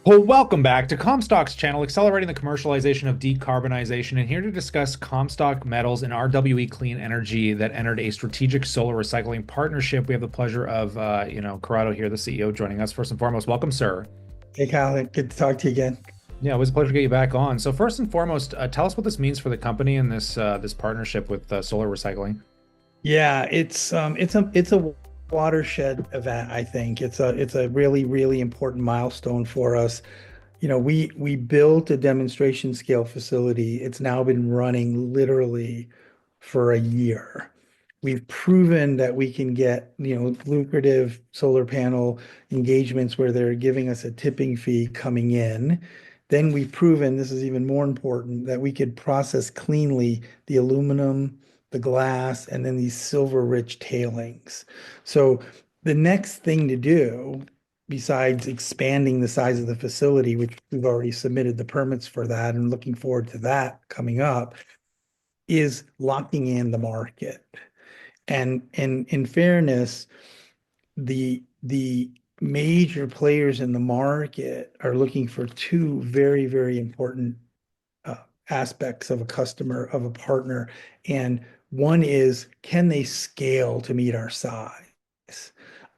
Well, welcome back to Comstock's channel, accelerating the commercialization of decarbonization. And here to discuss Comstock Metals and RWE Clean Energy that entered a strategic solar recycling partnership. We have the pleasure of, Corrado here, the CEO, joining us. First and foremost, welcome, sir. Hey, Kyle, good to talk to you again. Yeah, it was a pleasure to get you back on. So first and foremost, tell us what this means for the company and this partnership with solar recycling. Yeah, it's a watershed event, I think. It's a really important milestone for us. We built a demonstration scale facility. It's now been running literally for a year. We've proven that we can get, lucrative solar panel engagements where they're giving us a tipping fee coming in. Then we've proven, this is even more important, that we could process cleanly the aluminum, the glass, and then these silver-rich tailings. So the next thing to do, besides expanding the size of the facility, which we've already submitted the permits for that and looking forward to that coming up, is locking in the market. And in fairness, the major players in the market are looking for two very important uh, aspects of a customer, of a partner. And one is, can they scale to meet our size?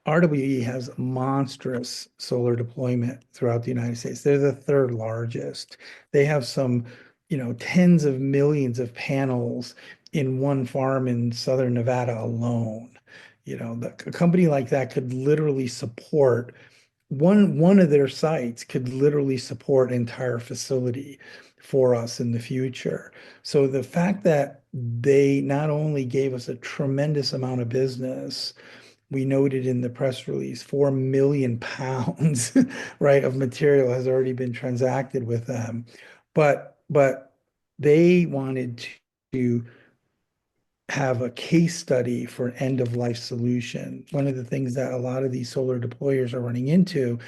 RWE has monstrous solar deployment throughout the United States. They're the third largest. They have some, tens of millions of panels in one farm in Southern Nevada alone. A company like that could literally support one of their sites could literally support an entire facility for us in the future. So the fact that they not only gave us a tremendous amount of business, we noted in the press release, 4 million pounds, right, of material has already been transacted with them. But they wanted to have a case study for an end of life solution. One of the things that a lot of these solar deployers are running into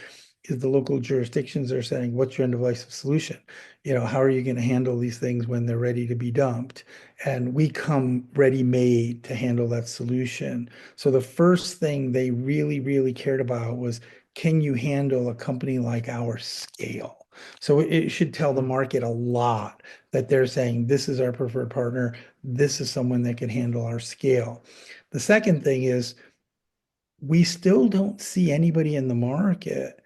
is the local jurisdictions are saying, what's your end of life solution? How are you going to handle these things when they're ready to be dumped? And we come ready made to handle that solution. So the first thing they really cared about was, can you handle a company like our scale? So it should tell the market a lot that they're saying, this is our preferred partner. This is someone that can handle our scale. The second thing is, we still don't see anybody in the market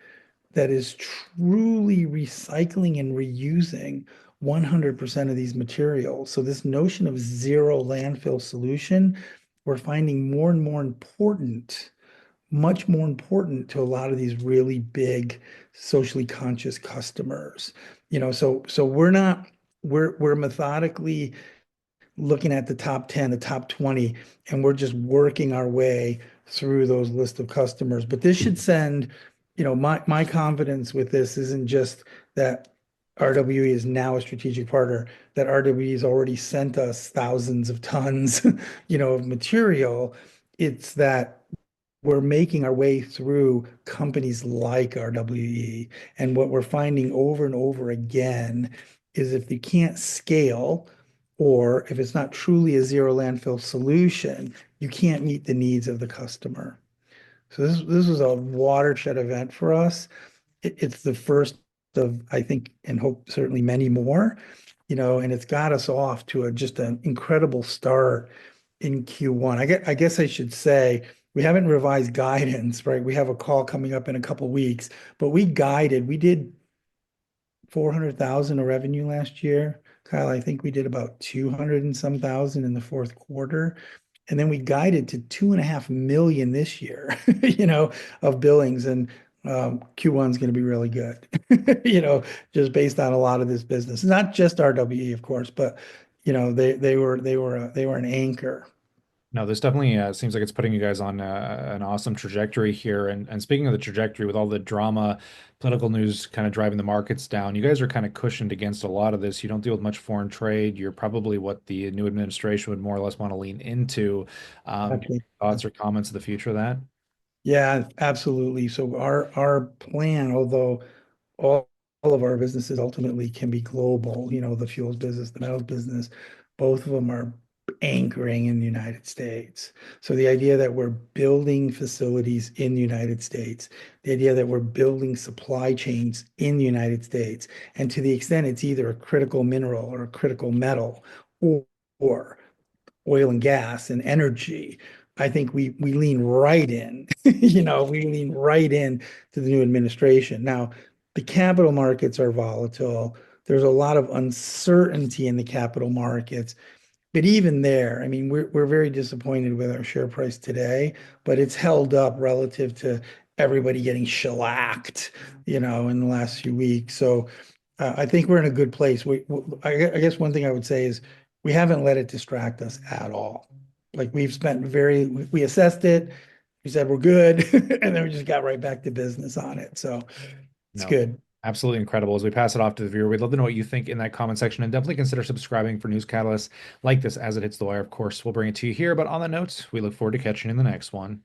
that is truly recycling and reusing 100% of these materials. So this notion of zero landfill solution, we're finding more and more important, much more important to a lot of these really big socially conscious customers. So we're methodically looking at the top 10, the top 20, and we're just working our way through those list of customers. But this should send, my confidence with this isn't just that RWE is now a strategic partner, that RWE has already sent us thousands of tons, of material. It's that we're making our way through companies like RWE. And what we're finding over and over again is, if you can't scale, or if it's not truly a zero landfill solution, you can't meet the needs of the customer. So this was a watershed event for us. It's the first of, I think, and hope certainly many more, and it's got us off to just an incredible start in Q1. I guess I should say we haven't revised guidance, right? We have a call coming up in a couple weeks, but we did 400,000 of revenue last year. Kyle, I think we did about 200 and some thousand in the fourth quarter. And then we guided to 2.5 million this year, of billings. And Q1 is going to be really good, just based on a lot of this business. Not just RWE, of course, but they were an anchor. No, this definitely seems like it's putting you guys on an awesome trajectory here. And speaking of the trajectory, with all the drama, political news kind of driving the markets down, you guys are kind of cushioned against a lot of this. You don't deal with much foreign trade. You're probably what the new administration would more or less want to lean into. Exactly. Thoughts or comments of the future of that? Yeah, absolutely. So our plan, although all of our businesses ultimately can be global, the fuels business, the metals business, both of them are anchoring in the United States. So the idea that we're building facilities in the United States, the idea that we're building supply chains in the United States, and to the extent it's either a critical mineral or a critical metal or oil and gas and energy, I think we lean right in, we lean right in to the new administration. Now, the capital markets are volatile. There's a lot of uncertainty in the capital markets. But even there, I mean, we're very disappointed with our share price today, but it's held up relative to everybody getting shellacked, in the last few weeks. So I think we're in a good place. I guess one thing I would say is we haven't let it distract us at all. Like we assessed it, we said we're good, and then we just got right back to business on it. So it's No, good. absolutely incredible. As we pass it off to the viewer, we'd love to know what you think in that comment section and definitely consider subscribing for news catalysts like this as it hits the wire. Of course, we'll bring it to you here. But on that note, we look forward to catching you in the next one.